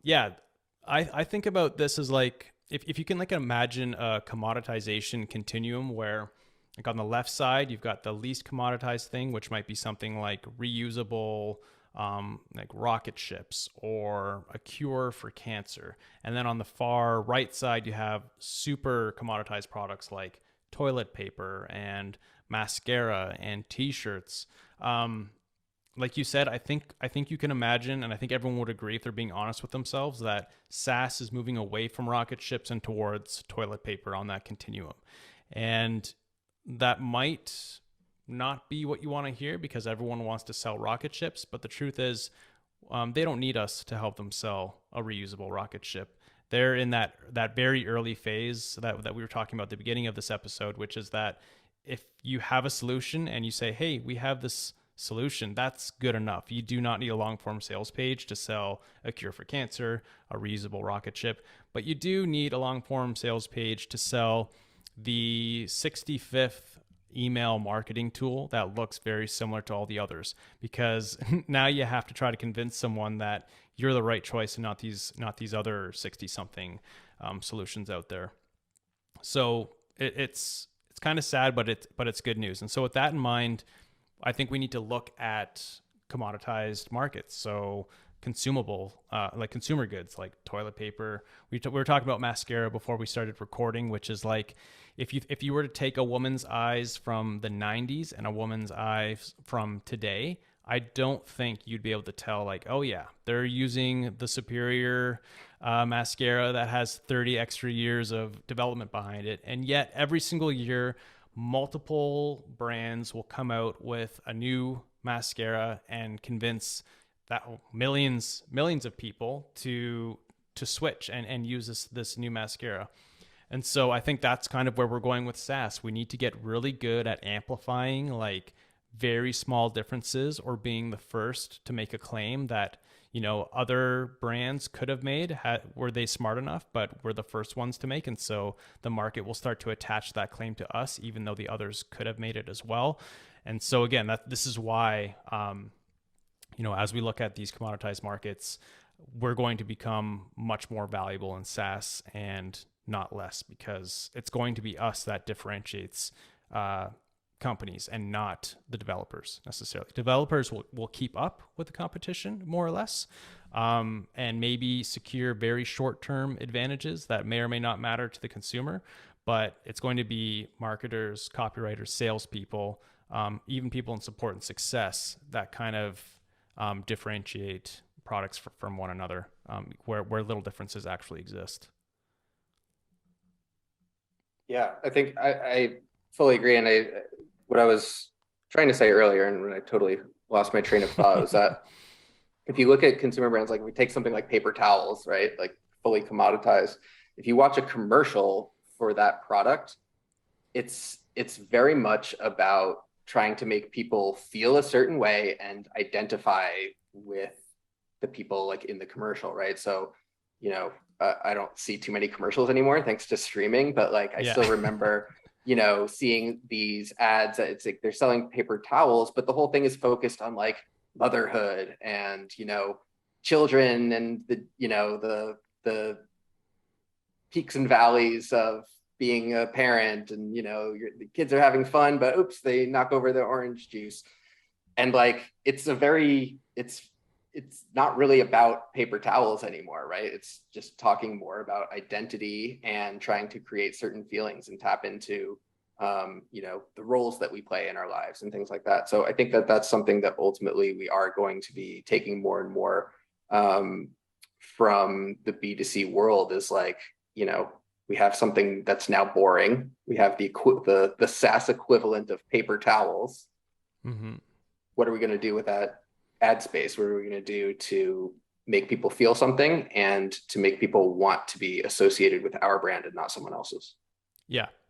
Yeah, I think about this as like, if you can like imagine a commoditization continuum where like on the left side, you've got the least commoditized thing, which might be something like reusable, like rocket ships or a cure for cancer. And then on the far right side, you have super commoditized products like toilet paper and mascara and t-shirts. Like you said, I think you can imagine, and I think everyone would agree if they're being honest with themselves, that SaaS is moving away from rocket ships and towards toilet paper on that continuum. And that might not be what you want to hear because everyone wants to sell rocket ships, but the truth is, they don't need us to help them sell a reusable rocket ship. They're in that very early phase that we were talking about at the beginning of this episode, which is that if you have a solution and you say, hey, we have this solution, that's good enough. You do not need a long form sales page to sell a cure for cancer, a reusable rocket ship, but you do need a long form sales page to sell the 65th email marketing tool that looks very similar to all the others, because now you have to try to convince someone that you're the right choice and not these other 60 something solutions out there. So it's kind of sad, but it's good news. And so with that in mind, I think we need to look at commoditized markets. So consumable, like consumer goods, like toilet paper. We were talking about mascara before we started recording, which is like, if you were to take a woman's eyes from the 90s and a woman's eyes from today, I don't think you'd be able to tell like, oh yeah, they're using the superior mascara that has 30 extra years of development behind it. And yet every single year, multiple brands will come out with a new mascara and convince that millions of people to switch and use this new mascara. And so I think that's kind of where we're going with SaaS. We need to get really good at amplifying like very small differences or being the first to make a claim that, other brands could have made. Were they smart enough, but we're the first ones to make. And so the market will start to attach that claim to us, even though the others could have made it as well. And so again, this is why, as we look at these commoditized markets, we're going to become much more valuable in SaaS and not less, because it's going to be us that differentiates companies and not the developers necessarily. Developers will keep up with the competition more or less, and maybe secure very short-term advantages that may or may not matter to the consumer, but it's going to be marketers, copywriters, salespeople, even people in support and success that kind of differentiate products from one another, where little differences actually exist. Yeah, I think I fully agree. And what I was trying to say earlier, and I totally lost my train of thought, was that if you look at consumer brands, like we take something like paper towels, right? Like fully commoditized. If you watch a commercial for that product, it's very much about trying to make people feel a certain way and identify with the people like in the commercial, right? So, I don't see too many commercials anymore thanks to streaming, but like I still remember, seeing these ads that it's like they're selling paper towels, but the whole thing is focused on like motherhood and, children and the peaks and valleys of being a parent, and the kids are having fun, but oops, they knock over the orange juice. And like it's not really about paper towels anymore, right? It's just talking more about identity and trying to create certain feelings and tap into the roles that we play in our lives and things like that. So I think that that's something that ultimately we are going to be taking more and more from the B2C world, is like, we have something that's now boring. We have the SaaS equivalent of paper towels. Mm-hmm. What are we going to do with that ad space? What are we going to do to make people feel something and to make people want to be associated with our brand and not someone else's?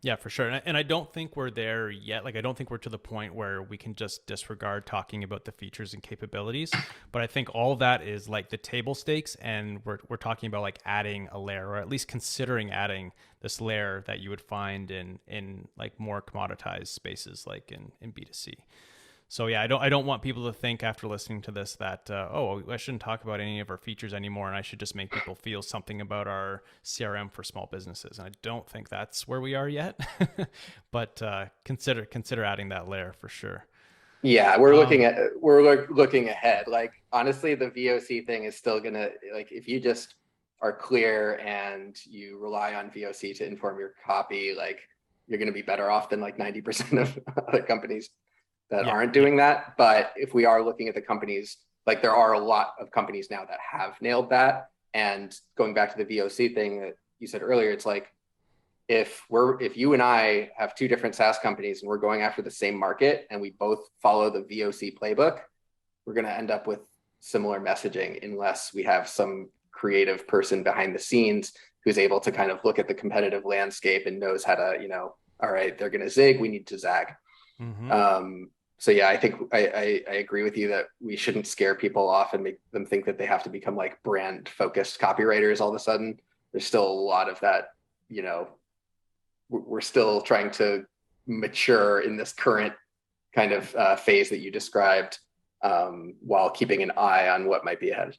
Yeah, for sure. And I don't think we're there yet. Like, I don't think we're to the point where we can just disregard talking about the features and capabilities. But I think all of that is like the table stakes. And we're talking about like adding a layer, or at least considering adding this layer that you would find in like more commoditized spaces, like in B2C. So yeah, I don't want people to think after listening to this that oh, I shouldn't talk about any of our features anymore, and I should just make people feel something about our CRM for small businesses. And I don't think that's where we are yet, but consider adding that layer for sure. Yeah, Um, we're looking ahead. Like honestly, the VOC thing is still gonna, like, if you just are clear and you rely on VOC to inform your copy, like you're gonna be better off than like 90% of other companies that yeah, aren't yeah. doing that. But if we are looking at the companies, like there are a lot of companies now that have nailed that. And going back to the VOC thing that you said earlier, it's like if you and I have two different SaaS companies and we're going after the same market and we both follow the VOC playbook, we're going to end up with similar messaging unless we have some creative person behind the scenes who's able to kind of look at the competitive landscape and knows how to, all right, they're going to zig, we need to zag. Mm-hmm. So yeah, I think I agree with you that we shouldn't scare people off and make them think that they have to become like brand focused copywriters all of a sudden. There's still a lot of that, you know, we're still trying to mature in this current kind of phase that you described, while keeping an eye on what might be ahead.